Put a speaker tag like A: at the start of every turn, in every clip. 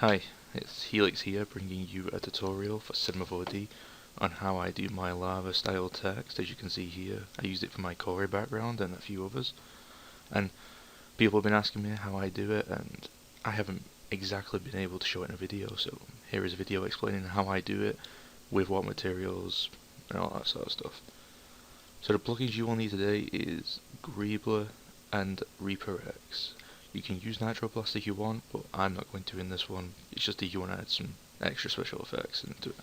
A: Hi, it's Helix here, bringing you a tutorial for Cinema 4D on how I do my lava style text. As you can see here, I used it for my Corey background and a few others, and people have been asking me how I do it, and I haven't exactly been able to show it in a video, so here is a video explaining how I do it, with what materials, and all that sort of stuff. So the plugins you will need today is Greebler and ReaperX. You can use Nitroplasty if you want, but I'm not going to in this one. It's just that you want to add some extra special effects into it.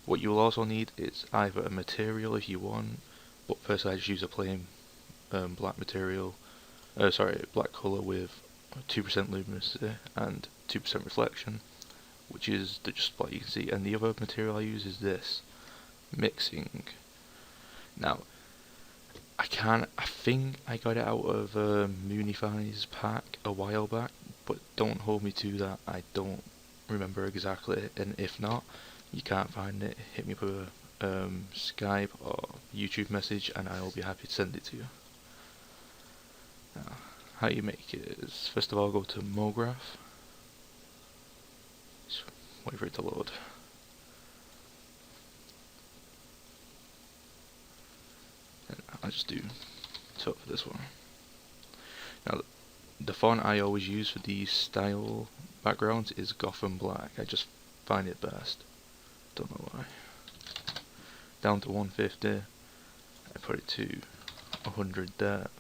A: What you will also need is either a material if you want, but personally I just use a plain black material, black colour with 2% luminosity and 2% reflection, which is just what you can see. And the other material I use is this, mixing. Now, I think I got it out of Moonify's pack a while back, but don't hold me to that. I don't remember exactly, and if not, you can't find it, hit me up with a Skype or YouTube message, and I will be happy to send it to you. Now, how you make it is, first of all, go to MoGraph. Just wait for it to load. And I'll just do top for this one. Now, the font I always use for these style backgrounds is Gotham Black. I just find it best. Don't know why. Down to 150. I put it to 100 depth.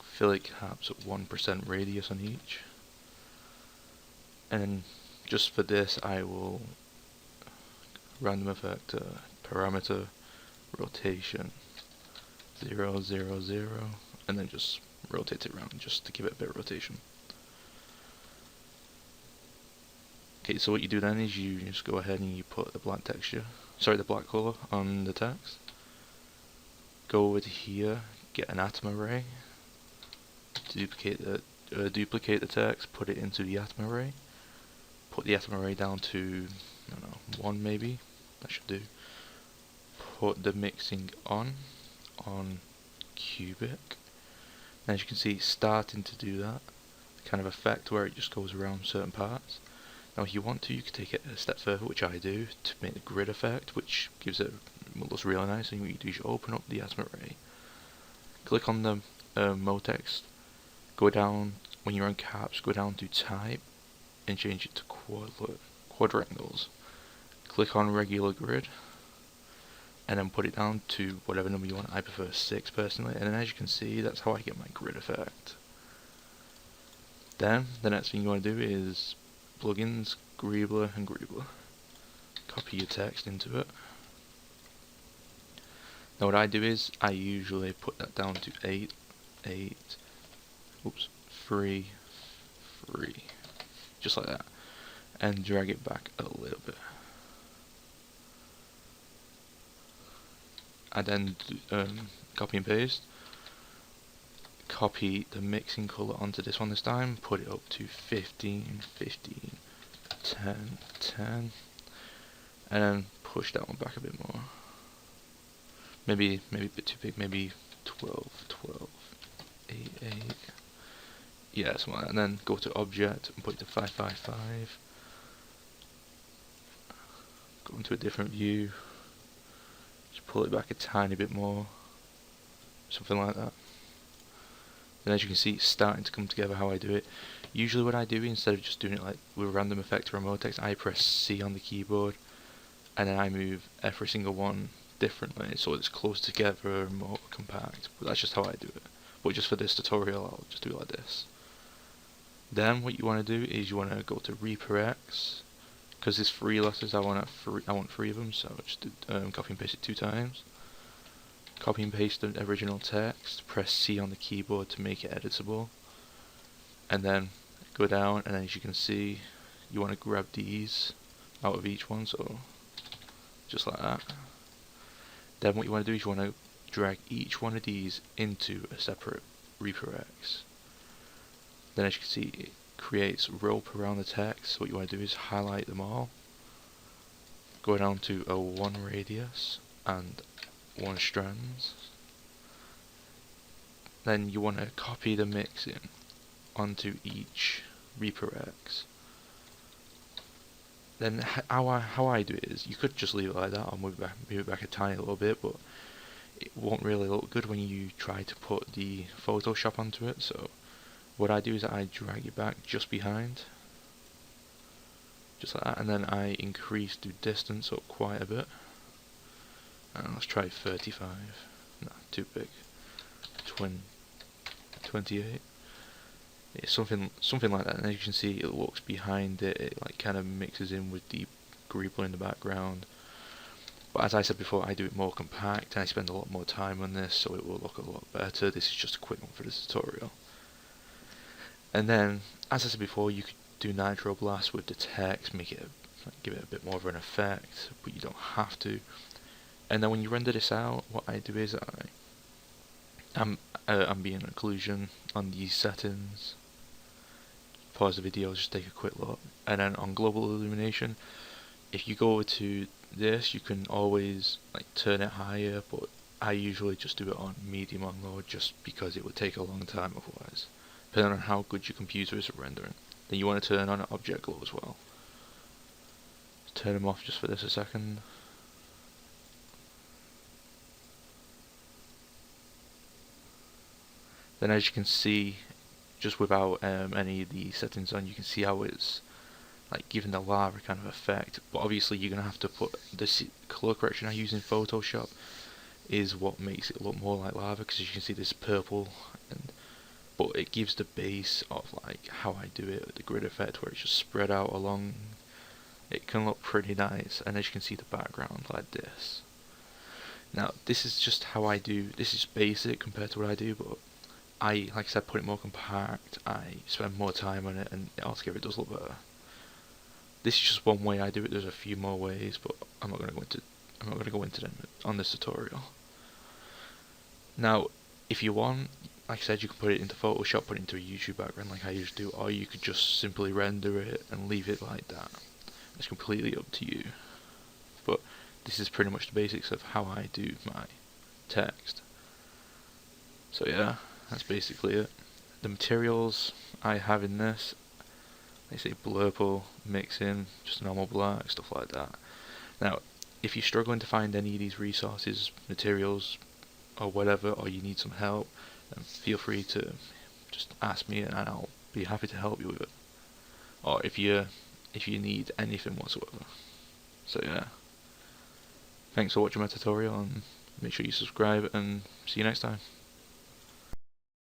A: Fill it caps at 1% radius on each. And just for this, I will random effect parameter rotation 0, 0, 0, and then just rotate it around just to give it a bit of rotation. Okay, so what you do then is you just go ahead and you put the black color on the text. Go over to here, get an atom array, duplicate the text, put it into the atom array, put the atom array down to, I don't know, 1 maybe, that should do. Put the mixing on cubic, and as you can see, it's starting to do that kind of effect where it just goes around certain parts. Now if you want to, you can take it a step further, which I do, to make the grid effect, which gives it, looks really nice. And what you do is you open up the atom array, click on the MoText, go down, when you're on caps, go down to type, and change it to quadrangles. Click on regular grid, and then put it down to whatever number you want. I prefer 6 personally, and then as you can see, that's how I get my grid effect. Then the next thing you want to do is plugins, Greebler and Greebler. Copy your text into it. Now what I do is I usually put that down to 3, 3, just like that, and drag it back a little bit. I then copy and paste. Copy the mixing color onto this one this time. Put it up to 15, 15, 10, 10, and then push that one back a bit more. Maybe a bit too big. Maybe 12, 12, 8, 8. Yeah, something like that. And then go to object and put it to 555. Go into a different view. Just pull it back a tiny bit more, something like that. And as you can see, it's starting to come together how I do it. Usually what I do, instead of just doing it like with a random effect or a MoText, I press C on the keyboard, and then I move every single one differently, so it's close together and more compact. But that's just how I do it. But just for this tutorial, I'll just do it like this. Then what you want to do is you want to go to ReaperX, because there's 3 letters, I want 3 of them, so just copy and paste it 2 times. Copy and paste the original text, press C on the keyboard to make it editable, and then go down, and as you can see, you want to grab these out of each one, so just like that. Then what you want to do is you want to drag each one of these into a separate ReaperX. Then as you can see, it creates rope around the text. So what you want to do is highlight them all, go down to a 1 radius and 1 strands. Then you want to copy the mixing onto each Reaper X. Then how I do it is, you could just leave it like that or move it back a tiny little bit, but it won't really look good when you try to put the Photoshop onto it. So what I do is I drag it back just behind, just like that, and then I increase the distance up quite a bit. And let's try 35. No, too big. 28. It's something like that, and as you can see, it looks behind it. It like kind of mixes in with the Greeble in the background. But as I said before, I do it more compact, and I spend a lot more time on this, so it will look a lot better. This is just a quick one for this tutorial. And then, as I said before, you could do Nitro Blast with the text, give it a bit more of an effect, but you don't have to. And then when you render this out, what I do is ambient occlusion on these settings. Pause the video, just take a quick look, and then on global illumination, if you go over to this, you can always like turn it higher, but I usually just do it on medium on low, just because it would take a long time otherwise, depending on how good your computer is at rendering. Then you want to turn on object glow as well. Turn them off just for this a second. Then as you can see, just without any of the settings on, you can see how it's like giving the lava kind of effect. But obviously you're going to have to put this color correction I use in Photoshop is what makes it look more like lava, because as you can see this purple, but it gives the base of like how I do it, the grid effect where it's just spread out along. It can look pretty nice, and as you can see the background like this. Now this is just how I do, this is basic compared to what I do, but like I said, put it more compact, I spend more time on it, and altogether it does look better. This is just one way I do it. There's a few more ways, but I'm not going to go into them on this tutorial. Now, if you want, like I said, you can put it into Photoshop, put it into a YouTube background like I usually do, or you could just simply render it and leave it like that. It's completely up to you. But this is pretty much the basics of how I do my text. So yeah, that's basically it. The materials I have in this, they say blurple, mixing, just normal black, stuff like that. Now, if you're struggling to find any of these resources, materials, or whatever, or you need some help, then feel free to just ask me, and I'll be happy to help you with it. Or if you need anything whatsoever. So yeah, thanks for watching my tutorial, and make sure you subscribe, and see you next time.